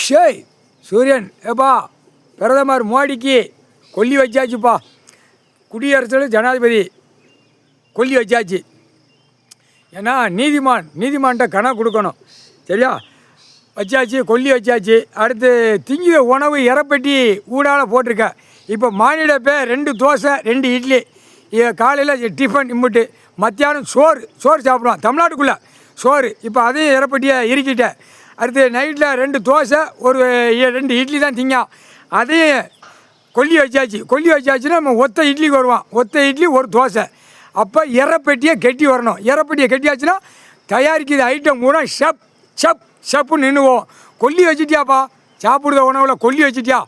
ஷேய் சூரியன் ஏப்பா பிரதமர் மோடிக்கு கொல்லி வச்சாச்சுப்பா. குடியரசில் ஜனாதிபதி கொல்லி வச்சாச்சு. ஏன்னா நீதிமான்கிட்ட கணக்கு கொடுக்கணும். சரியா? வச்சாச்சு, கொல்லி வச்சாச்சு. அடுத்து திங்கிற உணவு இறப்பெட்டி ஊடால போட்டிருக்க. இப்போ மானிட பே 2 தோசை 2 இட்லி. காலையில் டிஃபன் இம்பிட்டு, மத்தியானம் சோறு சாப்பிடுவோம் தமிழ்நாட்டுக்குள்ளே சோறு. இப்போ அதையும் இறப்பெட்டியை இறுக்கிட்டேன். அடுத்து நைட்டில் 2 தோசை 2 இட்லி தான் திங்கான். அதையும் கொல்லி வச்சாச்சுன்னா நம்ம ஒத்த இட்லிக்கு வருவான். ஒத்த இட்லி 1 தோசை. அப்போ இறப்பெட்டியை கெட்டி வரணும். இறப்பெட்டியை கெட்டியாச்சுன்னா தயாரிக்கிற ஐட்டம் கூட ஷப்பு நின்றுவோம். கொல்லி வச்சிட்டியாப்பா, சாப்பிடுத உணவில் கொல்லி வச்சிட்டியா?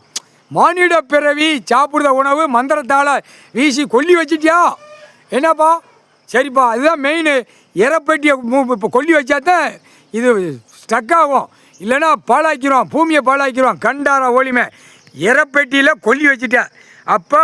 மானிட பிறவி சாப்பிடுத உணவு மந்திரத்தால் வீசி கொல்லி வச்சிட்டியா? என்னப்பா? சரிப்பா, அதுதான் மெயின். இறப்பெட்டியை இப்போ கொல்லி வச்சாதான் இது ஸ்டக் ஆகும். இல்லைன்னா பாழாக்கிறோம், பூமியை பாழாக்கிறோம். கண்டார ஒளிமை இறப்பெட்டியில் கொல்லி வச்சிட்டேன். அப்போ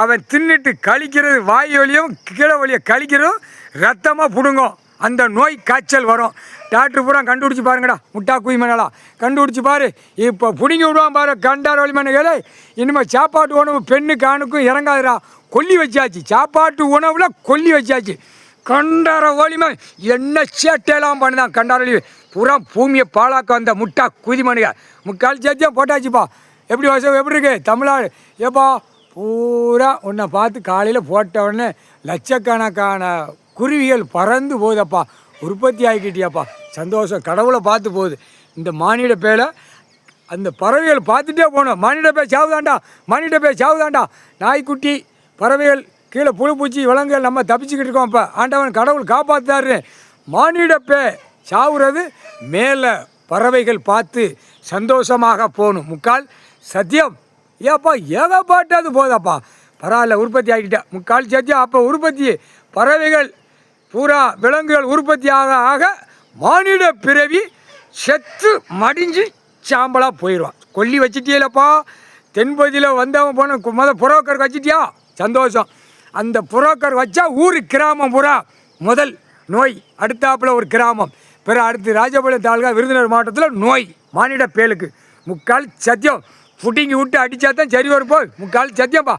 அவன் தின்னுட்டு கழிக்கிறது வாய் வழியும் கீழே வழியை கழிக்கிறதும் ரத்தமாக பிடுங்கும். அந்த நோய் காய்ச்சல் வரும். டாக்டர் பூரா கண்டுபிடிச்சி பாருங்கடா, முட்டா குயிமனலாம் கண்டுபிடிச்சி பாரு. இப்போ பிடுங்கி விடுவான் பாரு கண்டார வலிமனைகளே. இனிமேல் சாப்பாட்டு உணவு பெண்ணுக்கு ஆணுக்கும் இறங்காதுடா. கொல்லி வச்சாச்சு, சாப்பாட்டு உணவில் கொல்லி வச்சாச்சு. கண்டார ஒளிமை என்ன சேட்டையெல்லாம் பண்ணுதான். கண்டார ஒளி பூரா பூமியை பாழாக்க வந்த முட்டா குதிமனுக 3/4 சேர்த்தியாக போட்டாச்சுப்பா. எப்படி வசம் எப்படி இருக்கு தமிழ்நாடு? ஏப்பா பூரா உன்னை பார்த்து காலையில் போட்ட உடனே லட்சக்கணக்கான குருவிகள் பறந்து போகுதப்பா. உற்பத்தி ஆகிக்கிட்டியாப்பா, சந்தோஷம். கடவுளை பார்த்து போகுது. இந்த மானிட பேரை அந்த பறவைகள் பார்த்துட்டே போகணும். மானிட பே சாவுதாண்டா. நாய்க்குட்டி பறவைகள் கீழே புழுப்பூச்சி விலங்குகள் நம்ம தப்பிச்சுக்கிட்டு இருக்கோம். இப்போ ஆண்டவன் கடவுள் காப்பாற்றுறாரு. மானிட பே சாவுறது மேலே பறவைகள் பார்த்து சந்தோஷமாக போகணும். 3/4 சத்தியம். ஏப்பா ஏகப்பாட்டது போதாப்பா. பரவாயில்ல, உற்பத்தி ஆகிட்டா 3/4 சத்தியம். அப்போ உற்பத்தி பறவைகள் பூரா விலங்குகள் உற்பத்தி ஆக மானிட பிறவி செத்து மடிஞ்சு சாம்பலாக போயிடுவான். கொல்லி வச்சிட்டியலப்பா. தென்பகுதியில் வந்தவன் போன புரோக்கர் வச்சிட்டியா? சந்தோஷம். அந்த புரோக்கர் வச்சா ஊர் கிராமம் பூரா முதல் நோய். அடுத்தாப்பில் ஒரு கிராமம், பிற அடுத்து ராஜபாளையம் தாலுகா விருதுநகர் மாவட்டத்தில் நோய் மானிட பேலுக்கு 3/4 சத்தியம். புட்டிங்கி விட்டு அடித்தா தான் சரி வரும். போய் 3/4 சத்தியம்ப்பா.